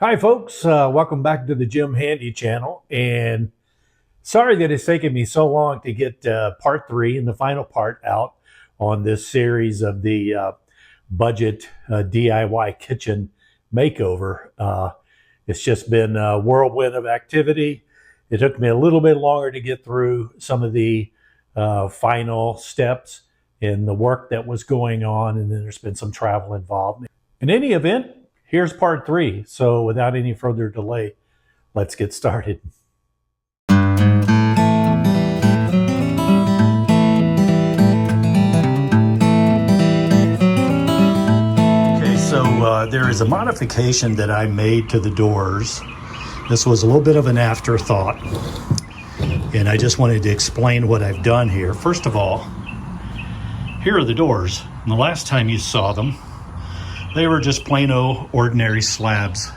Hi folks, welcome back to the Jim Handy channel, and sorry that it's taken me so long to get part 3 and the final part out on this series of the budget DIY kitchen makeover. It's just been a whirlwind of activity. It took me a little bit longer to get through some of the final steps in the work that was going on, and then there's been some travel involved. In any event, here's part 3. So without any further delay, let's get started. Okay, so there is a modification that I made to the doors. This was a little bit of an afterthought, and I just wanted to explain what I've done here. First of all, here are the doors. And the last time you saw them, they were just plain old ordinary slabs.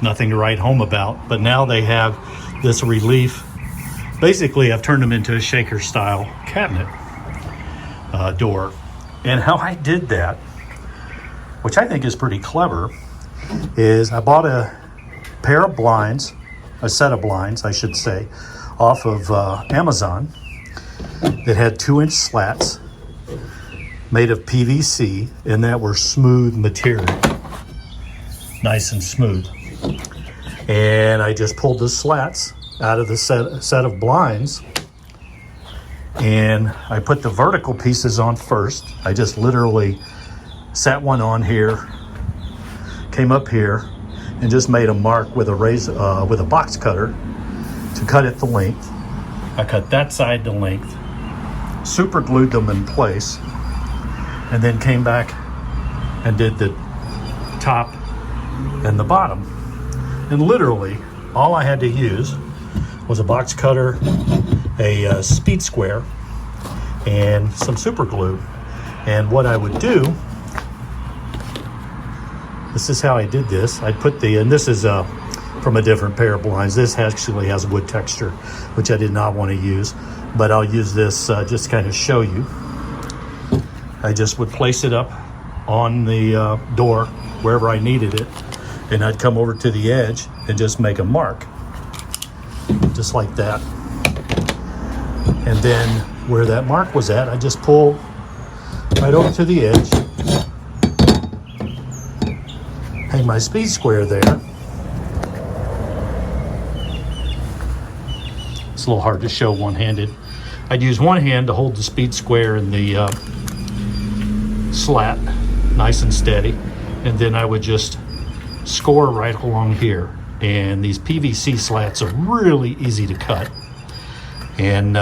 Nothing to write home about, but now they have this relief. Basically, I've turned them into a shaker style cabinet door. And how I did that, which I think is pretty clever, is I bought a pair of blinds, a set of blinds, I should say, off of Amazon that had 2-inch slats made of PVC, and that were smooth material, nice and smooth. And I just pulled the slats out of the set of blinds, and I put the vertical pieces on first. I just literally sat one on here, came up here, and just made a mark with a razor, with a box cutter to cut it the length. I cut that side to length, super glued them in place, and then came back and did the top and the bottom. And literally, all I had to use was a box cutter, a speed square, and some super glue. And what I would do, this is how I did this. I put and this is from a different pair of blinds. This actually has wood texture, which I did not want to use, but I'll use this just to kind of show you. I just would place it up on the door wherever I needed it, and I'd come over to the edge and just make a mark, just like that. And then where that mark was at, I just pull right over to the edge, hang my speed square there. It's a little hard to show one-handed. I'd use one hand to hold the speed square in the slat nice and steady, and then I would just score right along here. And these PVC slats are really easy to cut, and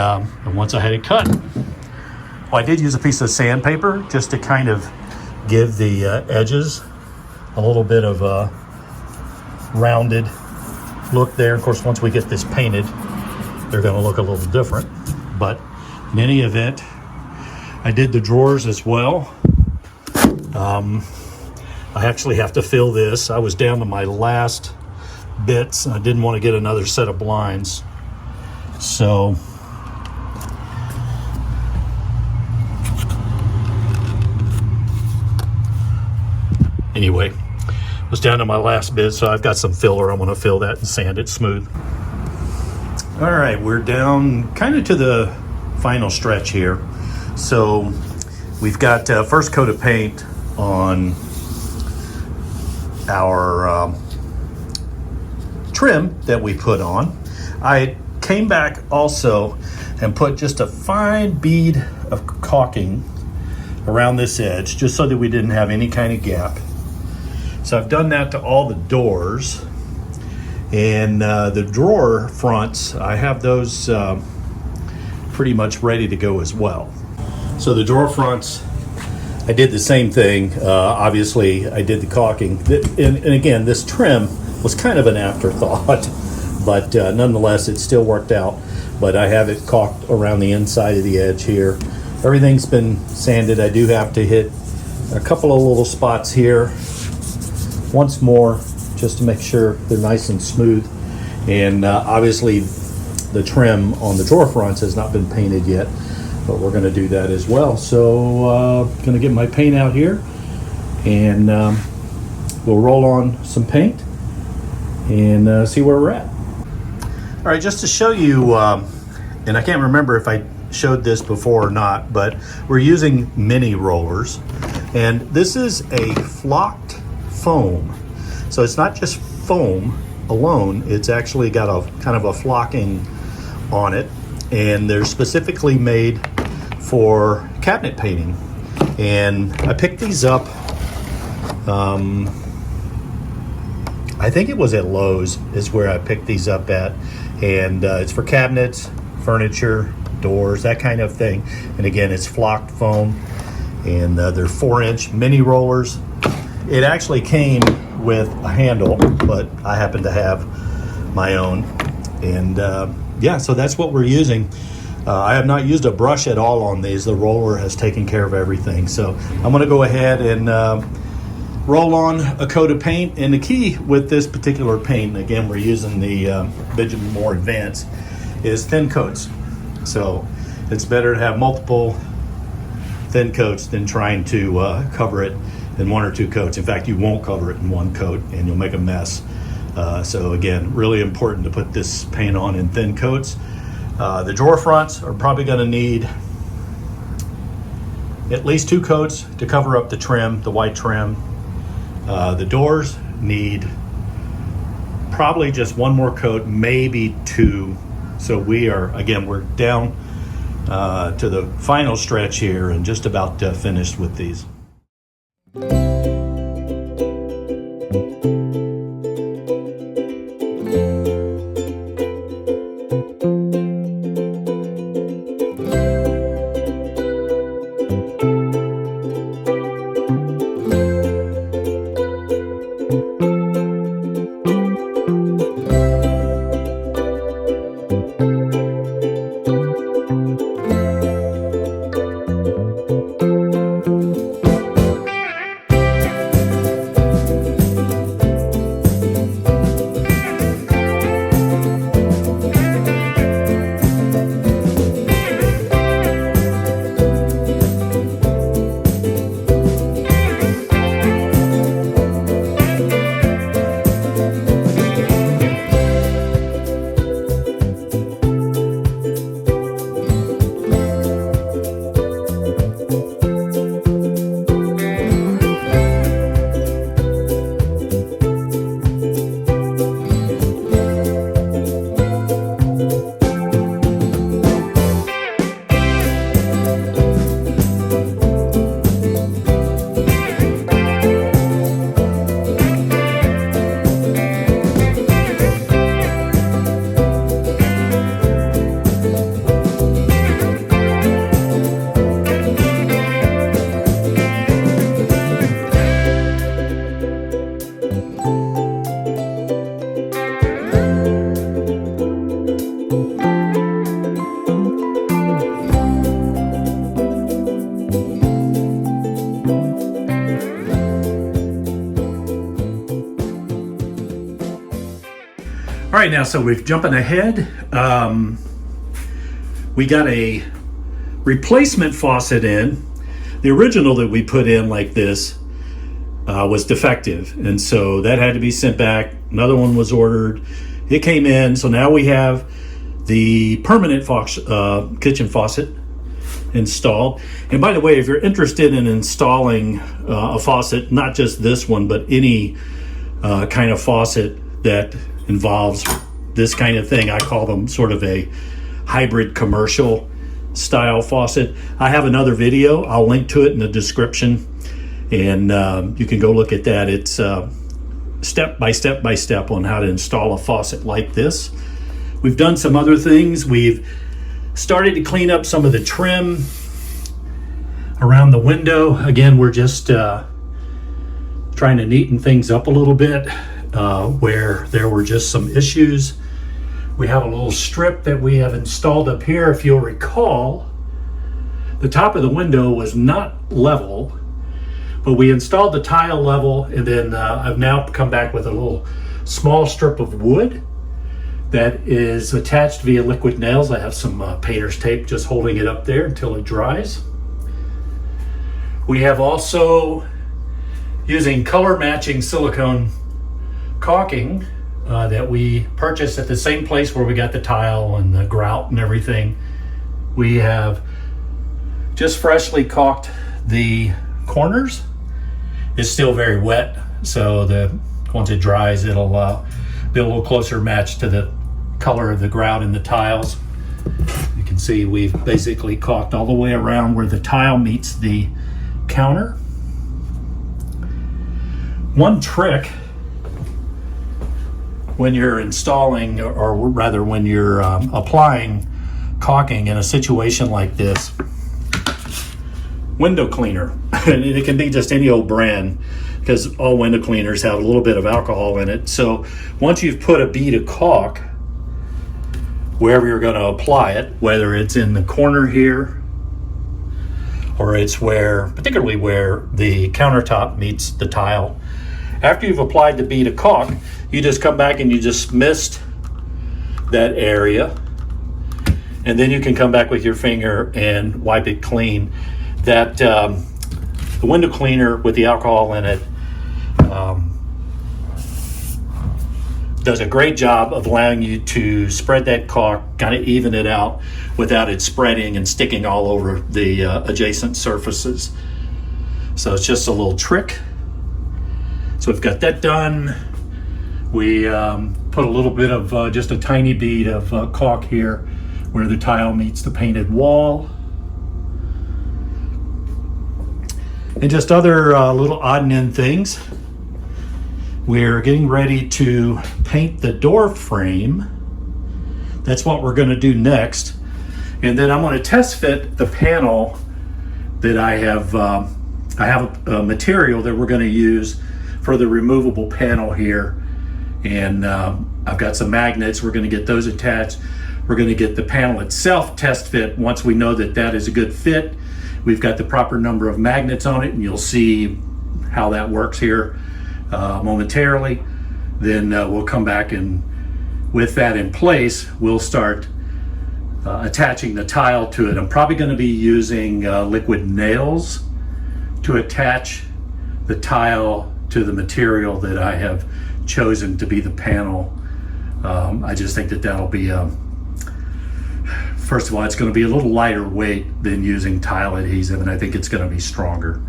once I had it cut, well, I did use a piece of sandpaper just to kind of give the edges a little bit of a rounded look there. Of course, once we get this painted, they're going to look a little different, but in any event, I did the drawers as well. I actually have to fill this. I was down to my last bits, and I didn't want to get another set of blinds. So anyway, was down to my last bit, so I've got some filler. I'm going to fill that and sand it smooth. All right, we're down kind of to the final stretch here. So we've got first coat of paint on our trim that we put on. I came back also and put just a fine bead of caulking around this edge, just so that we didn't have any kind of gap. So I've done that to all the doors. And the drawer fronts, I have those pretty much ready to go as well. So the drawer fronts, I did the same thing. Obviously, I did the caulking. And again, this trim was kind of an afterthought, but nonetheless, it still worked out. But I have it caulked around the inside of the edge here. Everything's been sanded. I do have to hit a couple of little spots here once more, just to make sure they're nice and smooth. And obviously, the trim on the drawer fronts has not been painted yet, but we're going to do that as well. So going to get my paint out here and we'll roll on some paint and see where we're at. All right, just to show you, and I can't remember if I showed this before or not, but we're using mini rollers, and this is a flocked foam. So it's not just foam alone, it's actually got a kind of a flocking on it, and they're specifically made for cabinet painting. And I picked these up, I think it was at Lowe's is where I picked these up at, and it's for cabinets, furniture, doors, that kind of thing. And again, it's flocked foam, and they're 4-inch mini rollers. It actually came with a handle, but I happen to have my own. And yeah, so that's what we're using. I have not used a brush at all on these. The roller has taken care of everything. So I'm going to go ahead and roll on a coat of paint. And the key with this particular paint, again, we're using the Benjamin Moore Advance, is thin coats. So it's better to have multiple thin coats than trying to cover it in 1 or 2 coats. In fact, you won't cover it in 1 coat and you'll make a mess. So again, really important to put this paint on in thin coats. The drawer fronts are probably going to need at least 2 coats to cover up the trim, the white trim. The doors need probably just 1 more coat, maybe 2. So we're down to the final stretch here and just about finished with these. All right, now, so we're jumping ahead. We got a replacement faucet in. The original that we put in like this was defective, and so that had to be sent back. Another one was ordered. It came in, so now we have the permanent kitchen faucet installed. And by the way, if you're interested in installing a faucet, not just this one, but any kind of faucet that involves this kind of thing, I call them sort of a hybrid commercial style faucet. I have another video. I'll link to it in the description, and you can go look at that. It's step by step on how to install a faucet like this. We've done some other things. We've started to clean up some of the trim around the window. Again, we're just trying to neaten things up a little bit where there were just some issues. We have a little strip that we have installed up here. If you'll recall, the top of the window was not level, but we installed the tile level, and then I've now come back with a little small strip of wood that is attached via liquid nails. I have some painter's tape just holding it up there until it dries. We have also using color matching silicone caulking that we purchased at the same place where we got the tile and the grout and everything. We have just freshly caulked the corners. It's still very wet, so once it dries, it'll be a little closer match to the color of the grout in the tiles. You can see we've basically caulked all the way around where the tile meets the counter. One trick when you're installing, or rather when you're applying caulking in a situation like this, window cleaner. And it can be just any old brand, because all window cleaners have a little bit of alcohol in it. So once you've put a bead of caulk wherever you're going to apply it, whether it's in the corner here or it's particularly where the countertop meets the tile, after you've applied the bead of caulk, you just come back and you just mist that area, and then you can come back with your finger and wipe it clean. That the window cleaner with the alcohol in it does a great job of allowing you to spread that caulk, kind of even it out without it spreading and sticking all over the adjacent surfaces. So it's just a little trick. So we've got that done. We put a little bit of just a tiny bead of caulk here where the tile meets the painted wall. And just other little odd and end things. We're getting ready to paint the door frame. That's what we're going to do next. And then I'm going to test fit the panel that I have a material that we're going to use for the removable panel here. And I've got some magnets. We're going to get those attached. We're going to get the panel itself test fit. Once we know that that is a good fit, we've got the proper number of magnets on it, and you'll see how that works here momentarily. Then we'll come back, and with that in place, we'll start attaching the tile to it. I'm probably going to be using liquid nails to attach the tile to the material that I have chosen to be the panel. I just think that that'll be first of all, it's going to be a little lighter weight than using tile adhesive, and I think it's going to be stronger.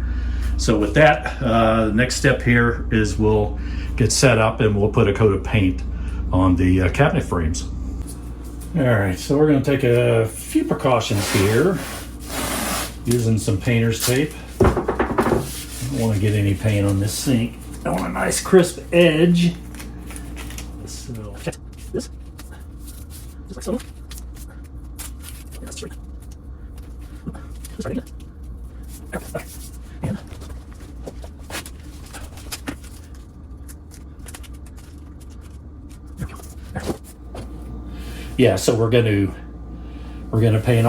So with that, the next step here is we'll get set up and we'll put a coat of paint on the cabinet frames. All right, so we're going to take a few precautions here using some painter's tape. I don't want to get any paint on this sink. I want a nice crisp edge. So check this. Just like so. Yeah, that's straight. Sorry. Okay. And there we go. There. Yeah, so we're gonna paint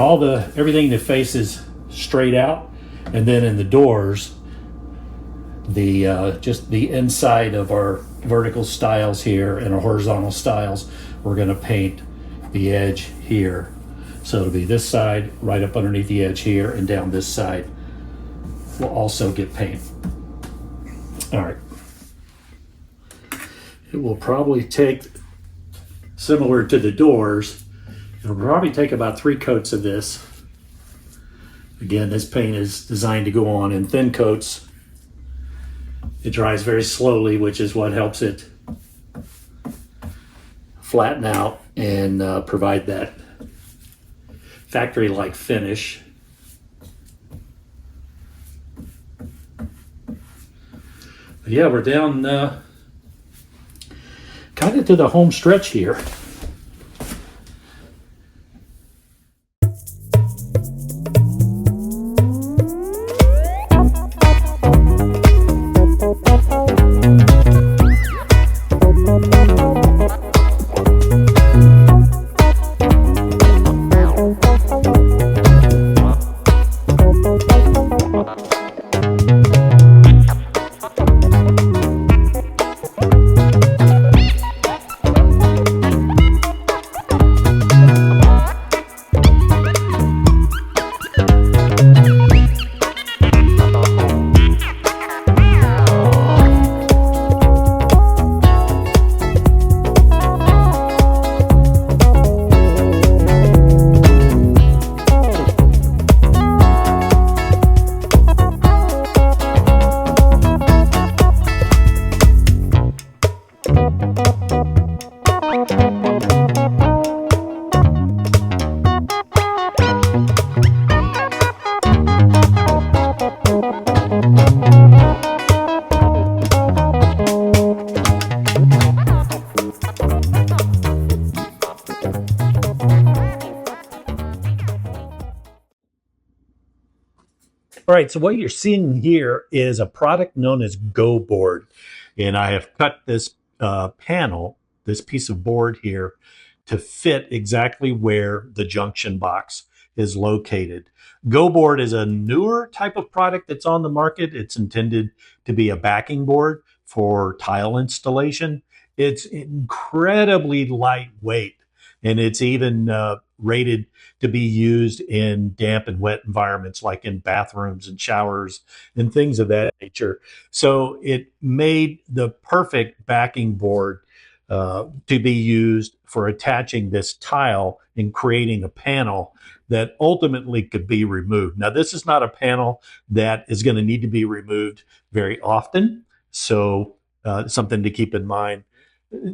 everything that faces straight out, and then in the doors, just the inside of our vertical stiles here and our horizontal stiles, we're going to paint the edge here. So it'll be this side right up underneath the edge here, and down this side will also get paint. All right. It will probably take, similar to the doors, it'll probably take about 3 coats of this. Again, this paint is designed to go on in thin coats. It dries very slowly, which is what helps it flatten out and provide that factory-like finish. But yeah, we're down kind of to the home stretch here. All right, so what you're seeing here is a product known as Go Board. And I have cut this panel, this piece of board here, to fit exactly where the junction box is located. Go Board is a newer type of product that's on the market. It's intended to be a backing board for tile installation. It's incredibly lightweight, and it's even rated to be used in damp and wet environments like in bathrooms and showers and things of that nature. So it made the perfect backing board to be used for attaching this tile and creating a panel that ultimately could be removed. Now, this is not a panel that is going to need to be removed very often, so something to keep in mind.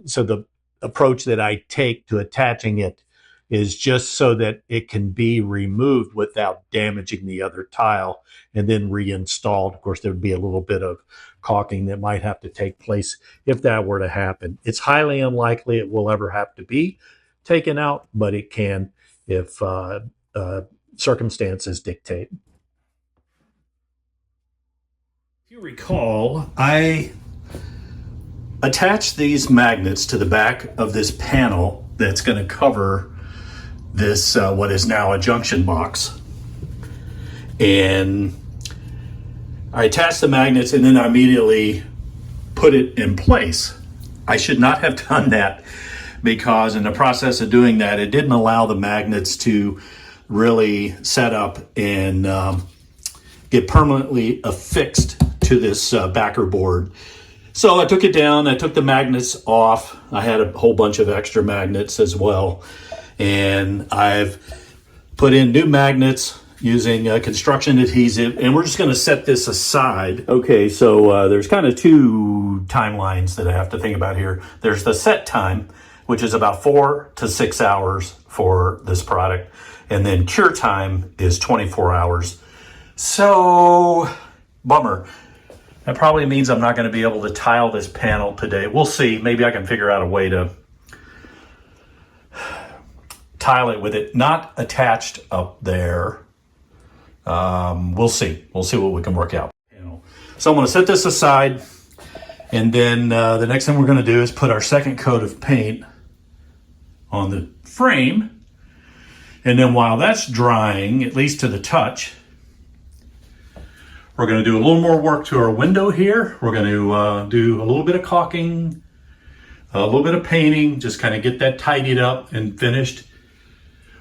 So the approach that I take to attaching it is just so that it can be removed without damaging the other tile and then reinstalled. Of course, there would be a little bit of caulking that might have to take place if that were to happen. It's highly unlikely it will ever have to be taken out, but it can if circumstances dictate. If you recall, I attached these magnets to the back of this panel that's going to cover this what is now a junction box, and I attached the magnets and then I immediately put it in place. I should not have done that, because in the process of doing that, it didn't allow the magnets to really set up and get permanently affixed to this backer board. So I took it down, I took the magnets off. I had a whole bunch of extra magnets as well. And I've put in new magnets using construction adhesive, and we're just going to set this aside. Okay, so there's kind of two timelines that I have to think about here. There's the set time, which is about 4 to 6 hours for this product, and then cure time is 24 hours. So, bummer. That probably means I'm not going to be able to tile this panel today. We'll see. Maybe I can figure out a way to tile it with it not attached up there. We'll see. We'll see what we can work out. So I'm going to set this aside, and then the next thing we're going to do is put our second coat of paint on the frame. And then while that's drying, at least to the touch, we're going to do a little more work to our window here. We're going to do a little bit of caulking, a little bit of painting, just kind of get that tidied up and finished.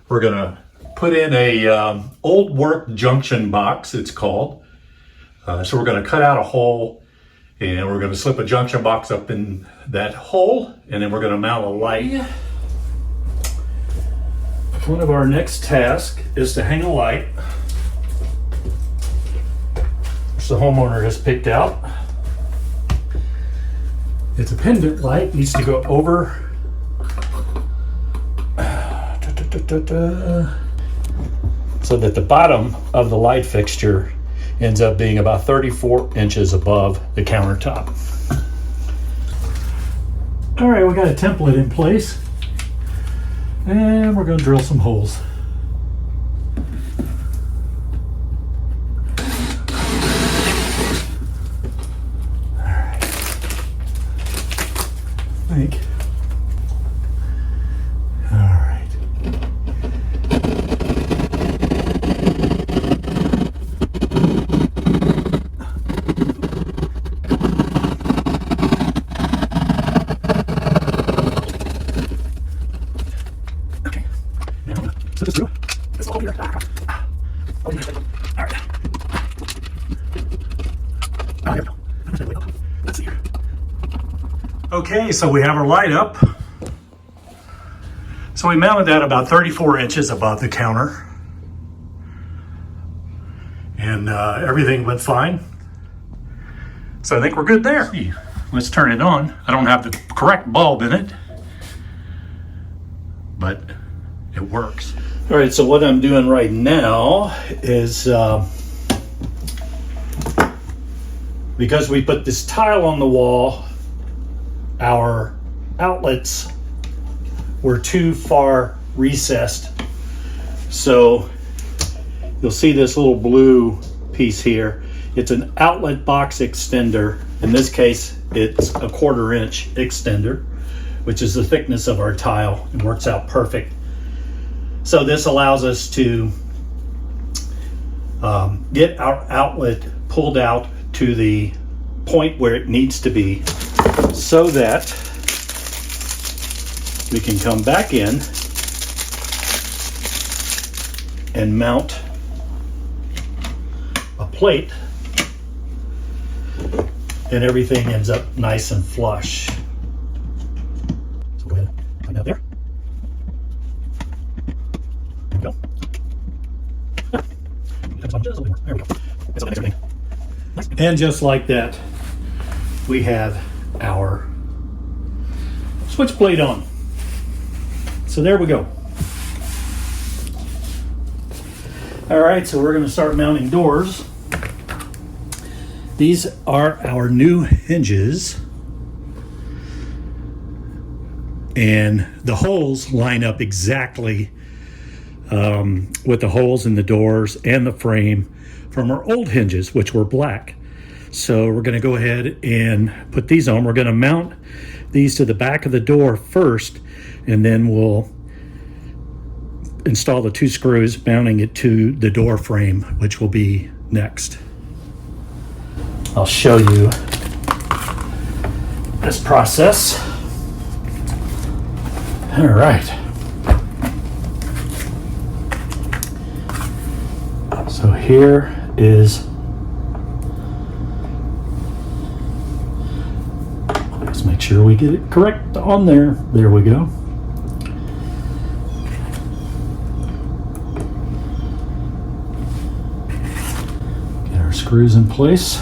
We're going to put in a old work junction box, it's called. So we're going to cut out a hole, and we're going to slip a junction box up in that hole, and then we're going to mount a light. One of our next tasks is to hang a light, which the homeowner has picked out. It's a pendant light, needs to go over so that the bottom of the light fixture ends up being about 34 inches above the countertop. All right, we got a template in place, and we're going to drill some holes. All right. I think. All right. So just do this hole here. All right. Oh, here we go. Let's see here. Okay, so we have our light up. So we mounted that about 34 inches above the counter. And everything went fine. So I think we're good there. Let's turn it on. I don't have the correct bulb in it, but it works. All right, so what I'm doing right now is, because we put this tile on the wall, our outlets were too far recessed. So you'll see this little blue piece here. It's an outlet box extender. In this case, it's a 1/4 inch extender, which is the thickness of our tile. It works out perfect. So this allows us to get our outlet pulled out to the point where it needs to be, so that we can come back in and mount a plate, and everything ends up nice and flush. So go ahead, tighten up there. There we go. Just a little more. There we go. That's the next thing. Nice. And just like that, we have our switch plate on. So there we go. All right, so we're going to start mounting doors. These are our new hinges, and the holes line up exactly with the holes in the doors and the frame from our old hinges, which were black. So we're going to go ahead and put these on. We're going to mount these to the back of the door first, and then we'll install the 2 screws mounting it to the door frame, which will be next. I'll show you this process. All right. So here is, let's make sure we get it correct on there. There we go. Get our screws in place.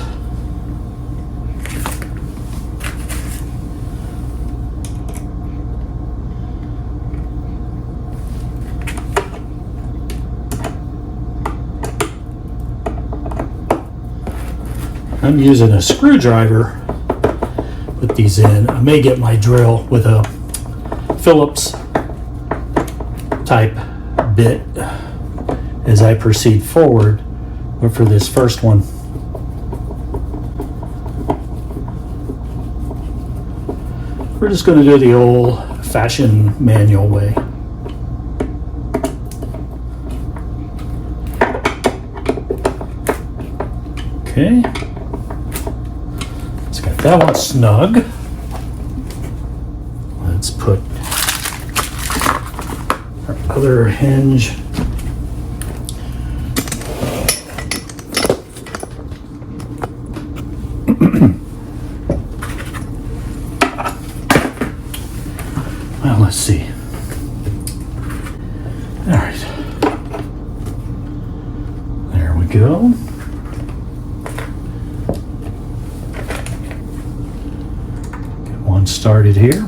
I'm using a screwdriver to put these in. I may get my drill with a Phillips type bit as I proceed forward, but for this first one, we're just going to do the old-fashioned manual way. Okay. That one's snug. Let's put our other hinge well, let's see. All right. There we go. Started here.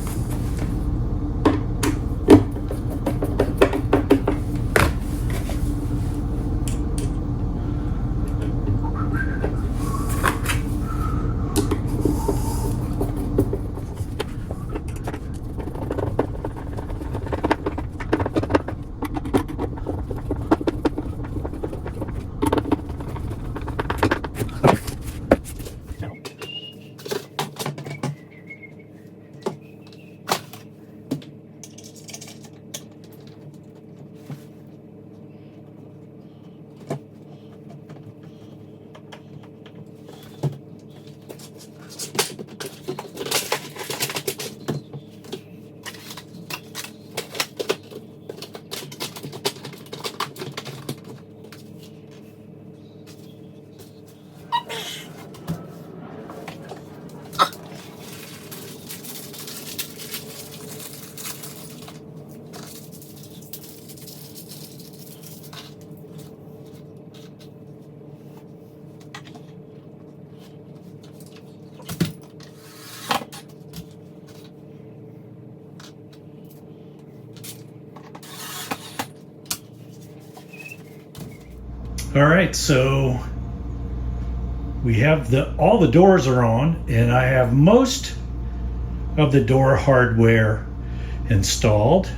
All right, so we have all the doors are on, and I have most of the door hardware installed.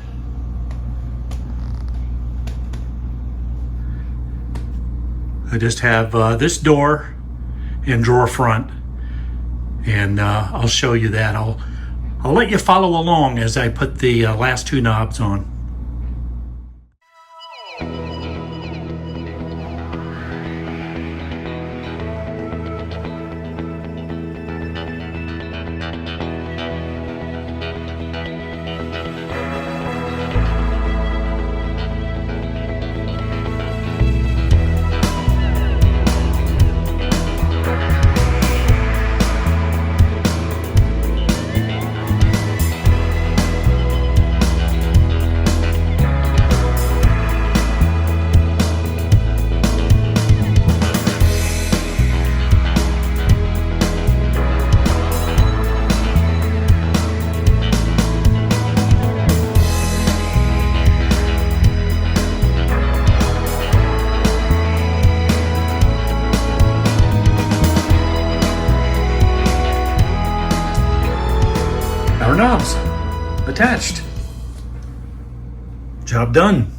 I just have this door and drawer front, and I'll show you that. I'll let you follow along as I put the last two knobs on. Our knobs attached. Job done.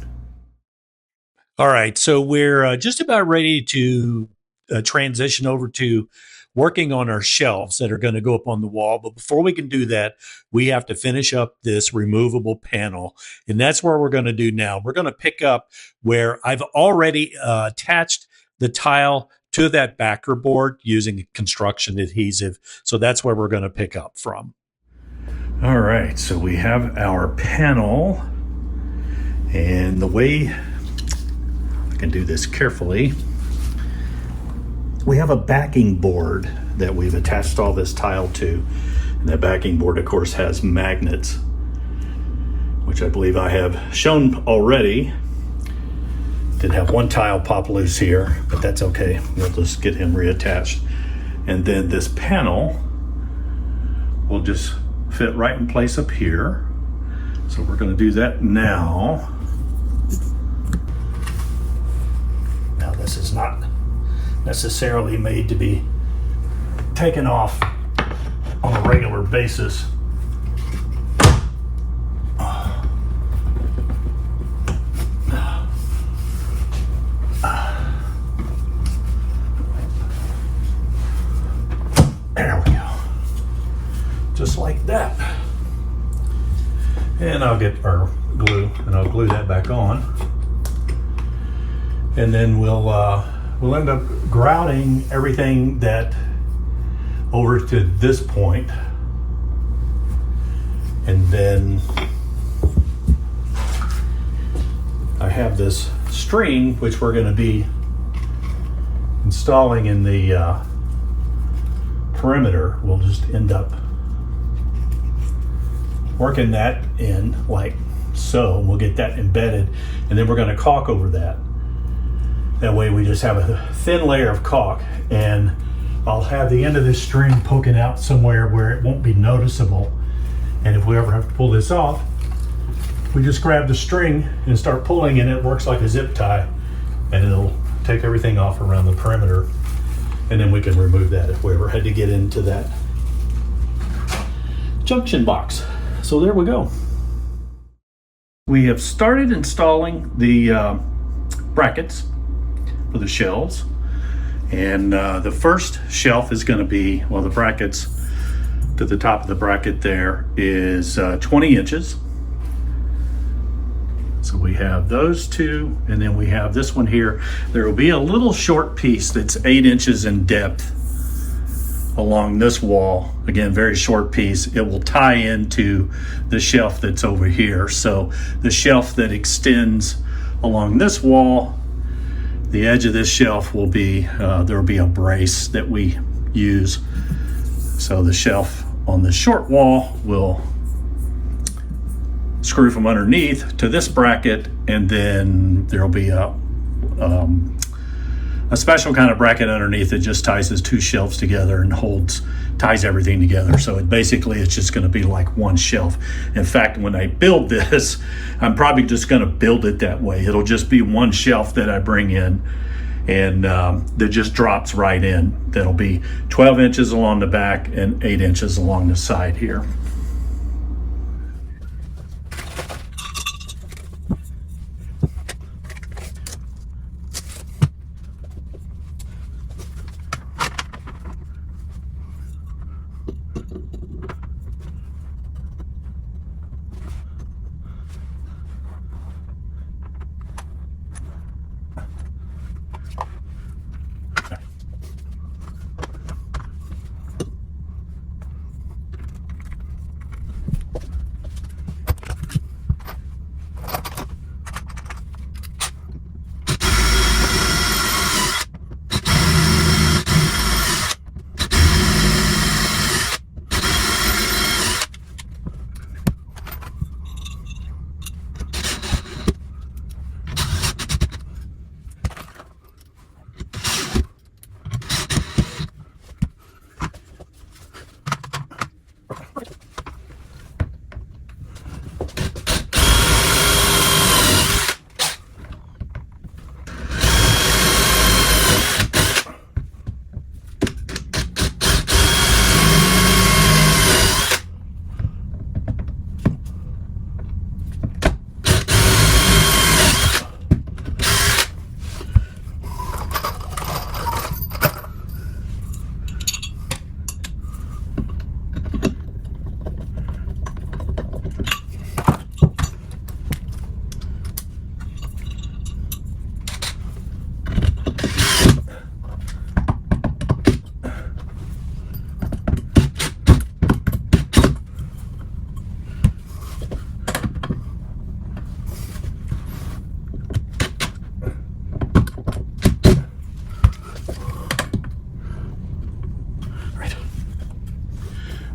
All right, so we're just about ready to transition over to working on our shelves that are going to go up on the wall. But before we can do that, we have to finish up this removable panel. And that's where we're going to do now. We're going to pick up where I've already attached the tile to that backer board using construction adhesive. So that's where we're going to pick up from. All right, so we have our panel, and the way I can do this carefully, we have a backing board that we've attached all this tile to. And that backing board, of course, has magnets, which I believe I have shown already. Did have one tile pop loose here, but that's okay. We'll just get him reattached. And then this panel will just fit right in place up here. So we're going to do that now. Now this is not necessarily made to be taken off on a regular basis. There we go. Just like that. And I'll get our glue and I'll glue that back on. And then we'll end up grouting everything that over to this point. And then I have this string which we're going to be installing in the perimeter. We'll just end up working that in like so. We'll get that embedded, and then we're going to caulk over that. That way we just have a thin layer of caulk, and I'll have the end of this string poking out somewhere where it won't be noticeable. And if we ever have to pull this off, we just grab the string and start pulling, and it works like a zip tie, and it'll take everything off around the perimeter. And then we can remove that if we ever had to get into that junction box. So there we go. We have started installing the brackets for the shelves. And the first shelf is going to be, well, the brackets to the top of the bracket there is 20 inches. So we have those two, and then we have this one here. There will be a little short piece that's 8 inches in depth along this wall. Again, very short piece. It will tie into the shelf that's over here. So the shelf that extends along this wall, the edge of this shelf will be, there will be a brace that we use. So the shelf on the short wall will screw from underneath to this bracket, and then there will be a special kind of bracket underneath that just ties these two shelves together and ties everything together. So it's just going to be like one shelf. In fact, when I build this, I'm probably just going to build it that way. It'll just be one shelf that I bring in, and that just drops right in. That'll be 12 inches along the back and 8 inches along the side here.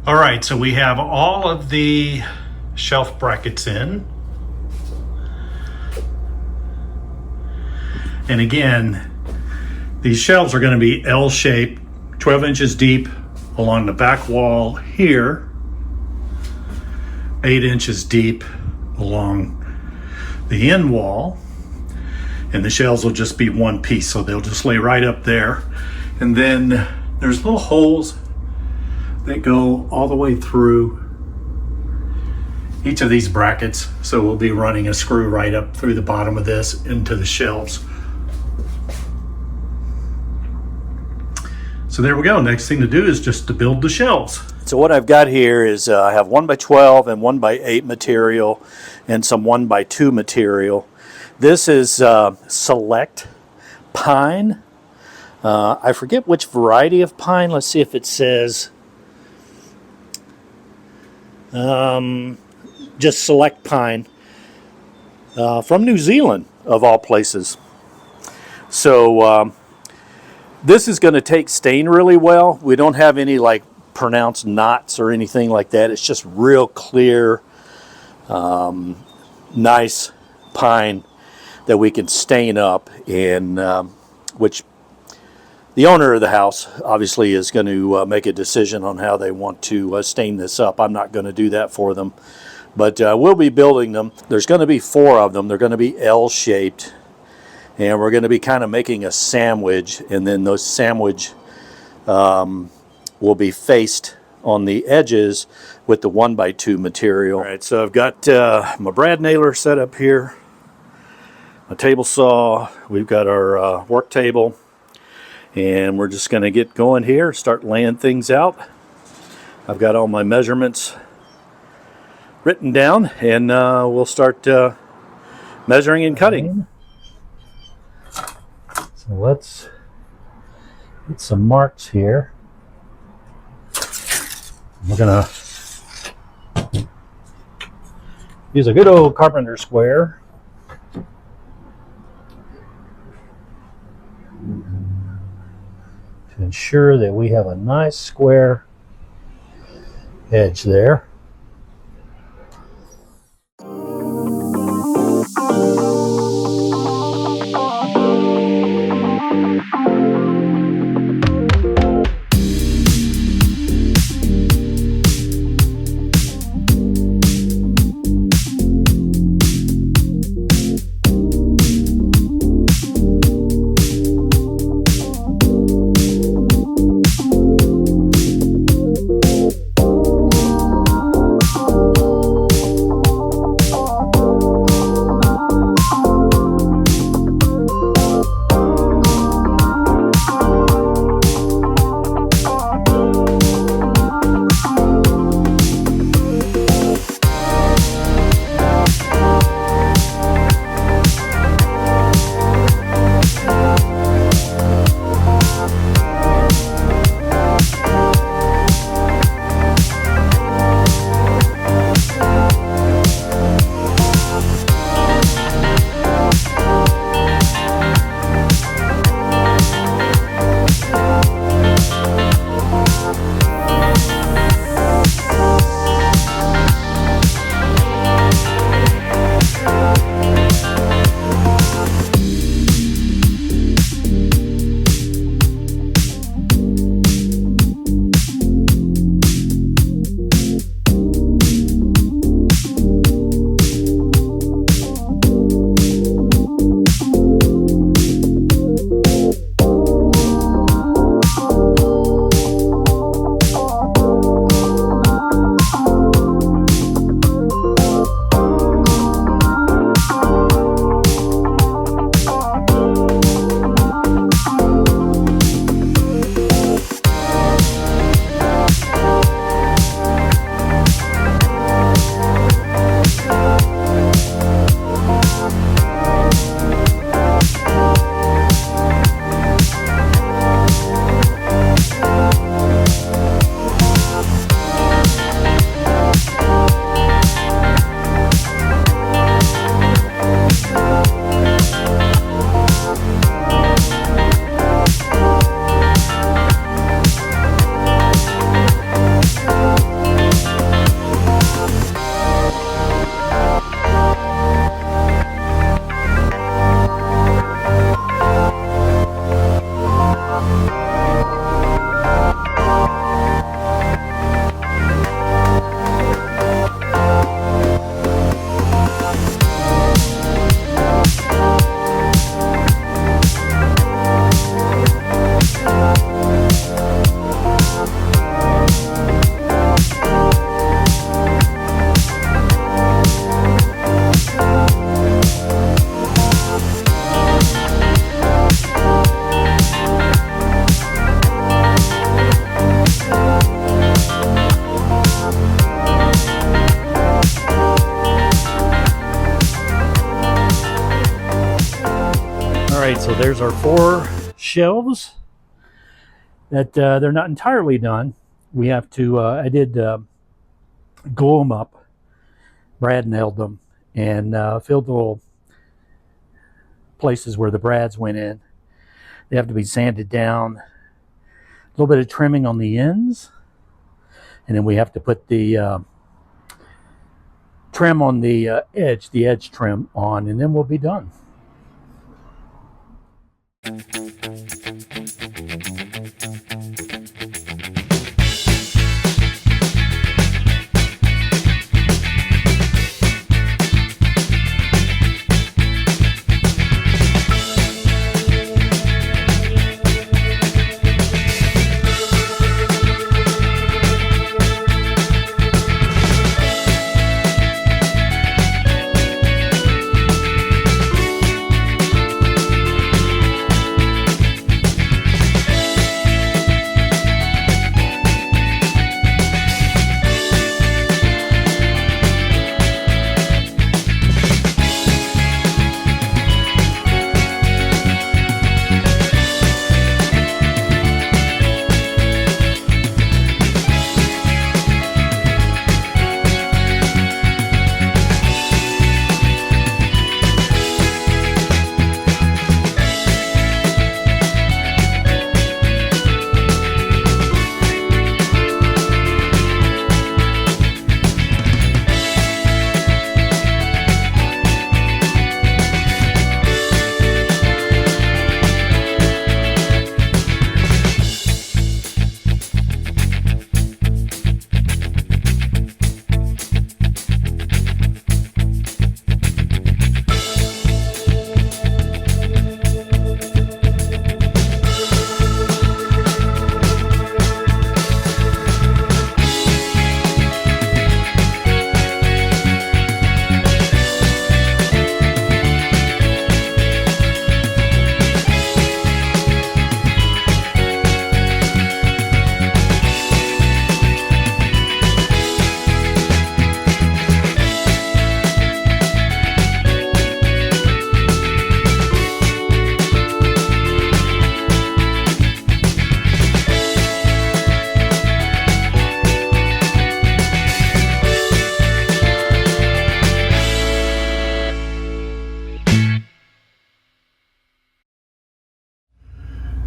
All right, so we have all of the shelf brackets in. And again, these shelves are going to be L-shaped, 12 inches deep along the back wall here, 8 inches deep along the end wall, and the shelves will just be one piece, so they'll just lay right up there. And then there's little holes that go all the way through each of these brackets, so we'll be running a screw right up through the bottom of this into the shelves. So there we go. Next thing to do is just to build the shelves. So what I've got here is I have 1x12 and 1x8 material and some 1x2 material. This is select pine. I forget which variety of pine. Let's see if it says just select pine from New Zealand, of all places. So this is going to take stain really well. We don't have any like pronounced knots or anything like that. It's just real clear, nice pine that we can stain up, and which the owner of the house obviously is going to make a decision on how they want to stain this up. I'm not going to do that for them, but we'll be building them. There's going to be 4 of them. They're going to be L-shaped, and we're going to be kind of making a sandwich, and then those sandwich will be faced on the edges with the 1x2 material. All right, so I've got my brad nailer set up here, a table saw, we've got our work table, and we're just going to get going here, start laying things out. I've got all my measurements written down, and we'll start measuring and cutting. So let's get some marks here. We're gonna use a good old carpenter square. To ensure that we have a nice square edge there. So there's our 4 shelves that they're not entirely done. We have to, I did glue them up. Brad nailed them and filled the little places where the brads went in. They have to be sanded down. A little bit of trimming on the ends. And then we have to put the trim on the edge trim on, and then we'll be done.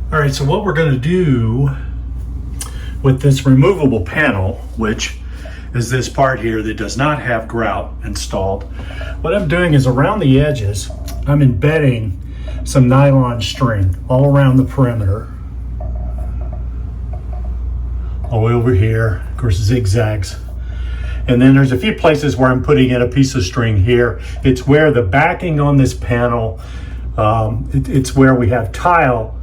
All right, so what we're going to do with this removable panel, which is this part here that does not have grout installed, what I'm doing is around the edges, I'm embedding some nylon string all around the perimeter. All the way over here, of course, zigzags. And then there's a few places where I'm putting in a piece of string here. It's where the backing on this panel, it's where we have tile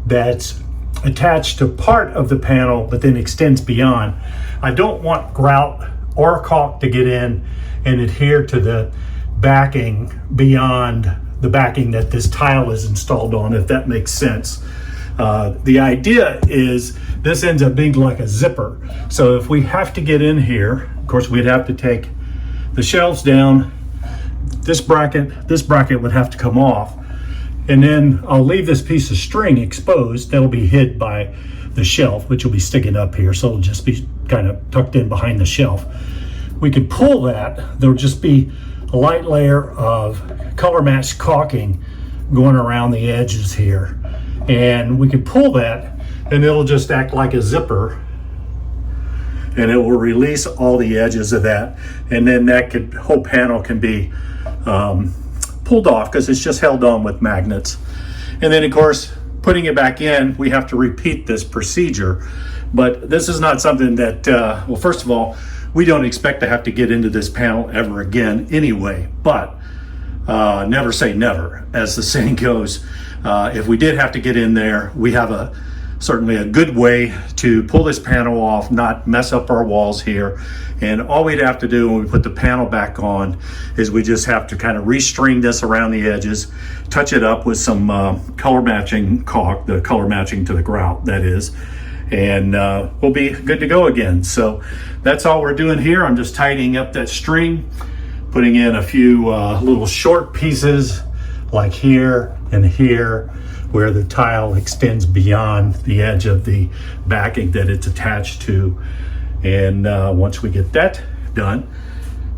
that's attached to part of the panel but then extends beyond. I don't want grout or caulk to get in and adhere to the backing beyond the backing that this tile is installed on, if that makes sense. The idea is this ends up being like a zipper. So if we have to get in here, of course we'd have to take the shelves down. This bracket would have to come off. And then I'll leave this piece of string exposed. That'll be hid by the shelf, which will be sticking up here. So it'll just be kind of tucked in behind the shelf. We could pull that. There'll just be a light layer of color matched caulking going around the edges here. And we could pull that and it'll just act like a zipper. And it will release all the edges of that. And then that whole panel can be pulled off because it's just held on with magnets. And then of course, putting it back in, we have to repeat this procedure. But this is not something that, well, first of all, we don't expect to have to get into this panel ever again anyway, but never say never, as the saying goes. If we did have to get in there, we have certainly a good way to pull this panel off, not mess up our walls here. And all we'd have to do when we put the panel back on is we just have to kind of restring this around the edges, touch it up with some color matching caulk, the color matching to the grout, that is, and we'll be good to go again. So that's all we're doing here. I'm just tidying up that string, putting in a few little short pieces like here and here. where the tile extends beyond the edge of the backing that it's attached to. And once we get that done,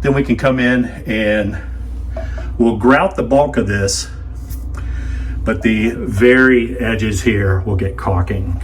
then we can come in and we'll grout the bulk of this, but the very edges here will get caulking.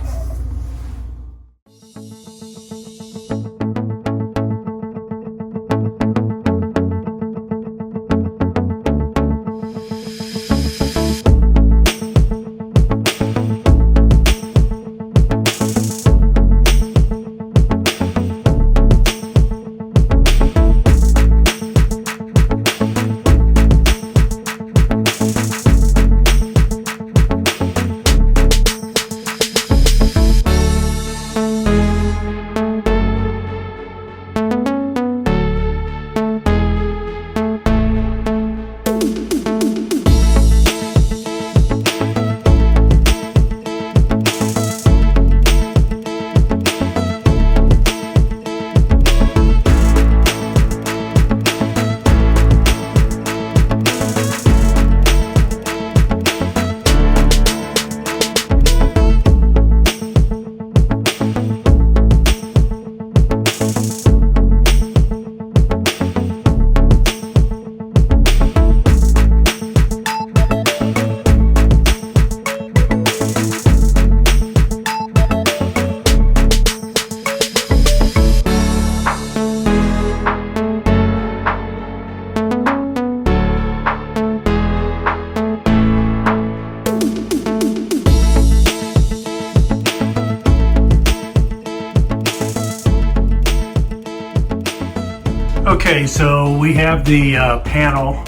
Okay, so we have the panel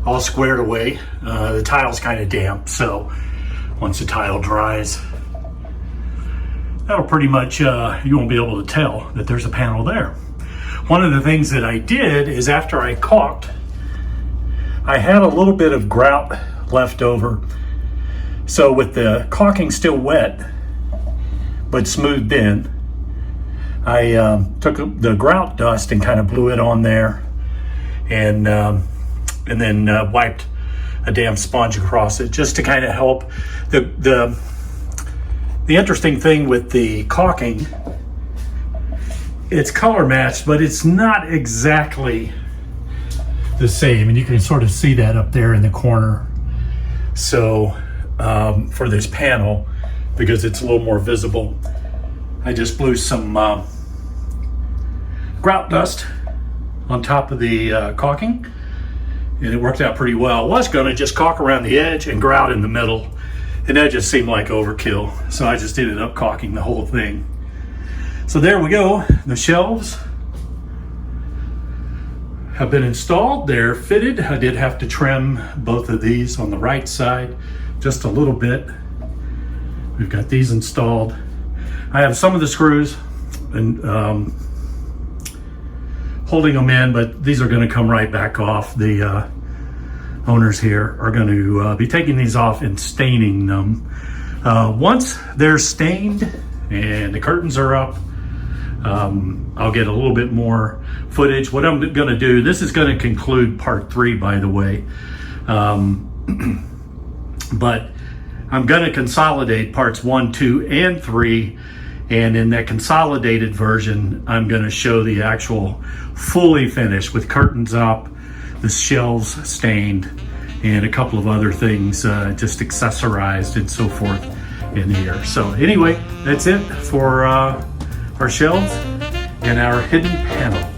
all squared away. The tile's kind of damp, so once the tile dries, that'll pretty much, you won't be able to tell that there's a panel there. One of the things that I did is after I caulked, I had a little bit of grout left over. So with the caulking still wet, but smoothed in, I took the grout dust and kind of blew it on there, and then wiped a damp sponge across it just to kind of help. The interesting thing with the caulking, it's color matched, but it's not exactly the same, and you can sort of see that up there in the corner. So for this panel, because it's a little more visible, I just blew some grout dust on top of the caulking, and it worked out pretty well. I was going to just caulk around the edge and grout in the middle, and that just seemed like overkill, so I just ended up caulking the whole thing. So there we go. The shelves have been installed. They're fitted. I did have to trim both of these on the right side just a little bit. We've got these installed. I have some of the screws and holding them in, but these are going to come right back off. The owners here are going to be taking these off and staining them. Once they're stained and the curtains are up, I'll get a little bit more footage. What I'm going to do, this is going to conclude part 3, by the way, but I'm going to consolidate parts 1, 2, and 3. And in that consolidated version, I'm going to show the actual fully finished with curtains up, the shelves stained, and a couple of other things just accessorized and so forth in here. So anyway, that's it for our shelves and our hidden panel.